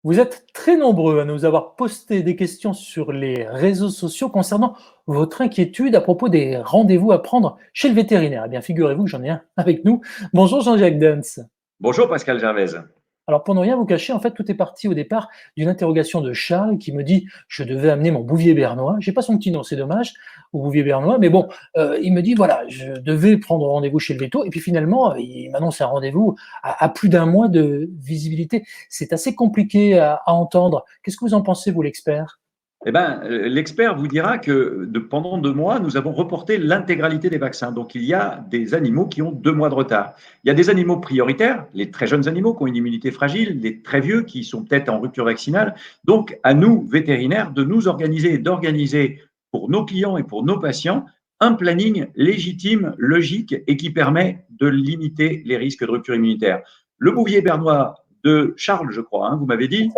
Vous êtes très nombreux à nous avoir posté des questions sur les réseaux sociaux concernant votre inquiétude à propos des rendez-vous à prendre chez le vétérinaire. Eh bien, figurez-vous que j'en ai un avec nous. Bonjour Jean-Jacques Dens. Bonjour Pascal Gervaise. Alors, pour ne rien vous cacher, en fait, tout est parti au départ d'une interrogation de Charles qui me dit je devais amener mon bouvier bernois. J'ai pas son petit nom, c'est dommage, au bouvier bernois, mais bon, il me dit voilà, je devais prendre rendez-vous chez le véto, et puis finalement, il m'annonce un rendez-vous à plus d'un mois de visibilité. C'est assez compliqué à entendre. Qu'est-ce que vous en pensez, vous, l'expert? L'expert vous dira que pendant 2 mois, nous avons reporté l'intégralité des vaccins. Donc, il y a des animaux qui ont 2 mois de retard. Il y a des animaux prioritaires, les très jeunes animaux qui ont une immunité fragile, les très vieux qui sont peut-être en rupture vaccinale. Donc, à nous, vétérinaires, de nous organiser et d'organiser pour nos clients et pour nos patients un planning légitime, logique et qui permet de limiter les risques de rupture immunitaire. Le bouvier bernois de Charles, je crois, vous m'avez dit,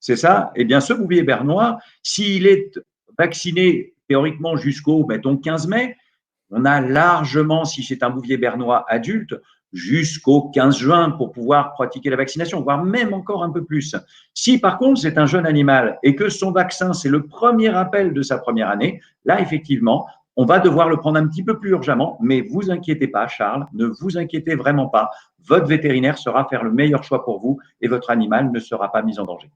c'est ça? Eh bien, ce bouvier bernois, s'il est vacciné théoriquement jusqu'au, mettons, 15 mai, on a largement, si c'est un bouvier bernois adulte, jusqu'au 15 juin pour pouvoir pratiquer la vaccination, voire même encore un peu plus. Si par contre c'est un jeune animal et que son vaccin, c'est le premier appel de sa première année, là, effectivement, on va devoir le prendre un petit peu plus urgemment, mais vous inquiétez pas, Charles, ne vous inquiétez vraiment pas. Votre vétérinaire saura faire le meilleur choix pour vous et votre animal ne sera pas mis en danger.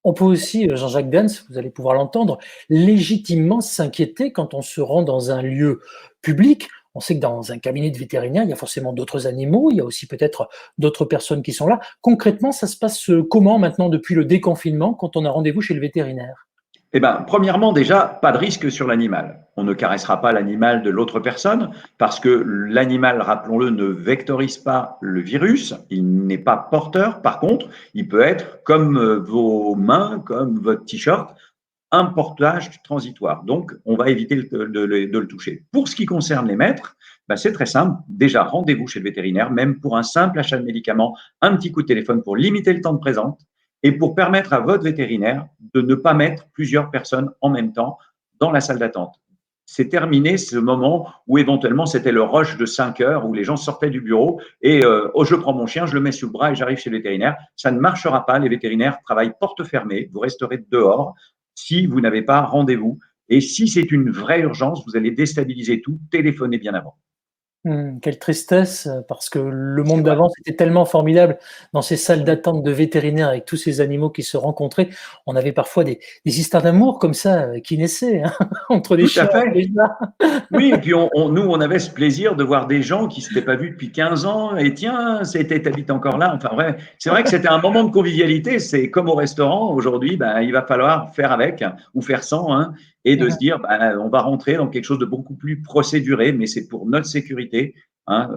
On peut aussi, Jean-Jacques Dens, vous allez pouvoir l'entendre, légitimement s'inquiéter quand on se rend dans un lieu public. On sait que dans un cabinet de vétérinaire, il y a forcément d'autres animaux, il y a aussi peut-être d'autres personnes qui sont là. Concrètement, ça se passe comment maintenant depuis le déconfinement quand on a rendez-vous chez le vétérinaire? Eh bien, premièrement, déjà, pas de risque sur l'animal. On ne caressera pas l'animal de l'autre personne parce que l'animal, rappelons-le, ne vectorise pas le virus. Il n'est pas porteur. Par contre, il peut être, comme vos mains, comme votre t-shirt, un portage transitoire. Donc, on va éviter de le toucher. Pour ce qui concerne les maîtres, ben, c'est très simple. Déjà, rendez-vous chez le vétérinaire, même pour un simple achat de médicaments, un petit coup de téléphone pour limiter le temps de présence et pour permettre à votre vétérinaire de ne pas mettre plusieurs personnes en même temps dans la salle d'attente. C'est terminé ce moment où éventuellement c'était le rush de 5 heures où les gens sortaient du bureau et oh, je prends mon chien, je le mets sous le bras et j'arrive chez le vétérinaire. Ça ne marchera pas. Les vétérinaires travaillent porte fermée. Vous resterez dehors si vous n'avez pas rendez-vous. Et si c'est une vraie urgence, vous allez déstabiliser tout. Téléphonez bien avant. Quelle tristesse, parce que le C'est monde vrai. d'avant, c'était tellement formidable dans ces salles d'attente de vétérinaires avec tous ces animaux qui se rencontraient. On avait parfois des histoires d'amour comme ça, qui naissaient, hein, entre les Tout à chiens et fait. les chats. Oui, et puis nous, on avait ce plaisir de voir des gens qui ne s'étaient pas vus depuis 15 ans, et tiens, t'habites encore là. Enfin, ouais, c'est vrai que c'était un moment de convivialité. C'est comme au restaurant. Aujourd'hui, ben, il va falloir faire avec ou faire sans, et de se dire, ben, on va rentrer dans quelque chose de beaucoup plus procéduré, mais c'est pour notre sécurité.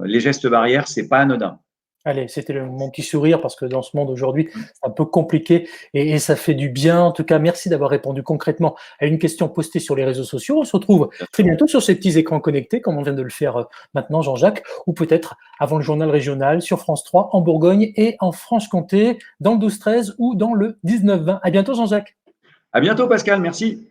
Les gestes barrières, c'est pas anodin. Allez, c'était mon petit sourire parce que dans ce monde aujourd'hui, c'est un peu compliqué et ça fait du bien. En tout cas, merci d'avoir répondu concrètement à une question postée sur les réseaux sociaux. On se retrouve Bien très sûr. bientôt sur ces petits écrans connectés, comme on vient de le faire maintenant, Jean-Jacques, ou peut-être avant le journal régional sur France 3 en Bourgogne et en Franche-Comté, dans le 12-13 ou dans le 19-20. À bientôt, Jean-Jacques. À bientôt, Pascal. Merci.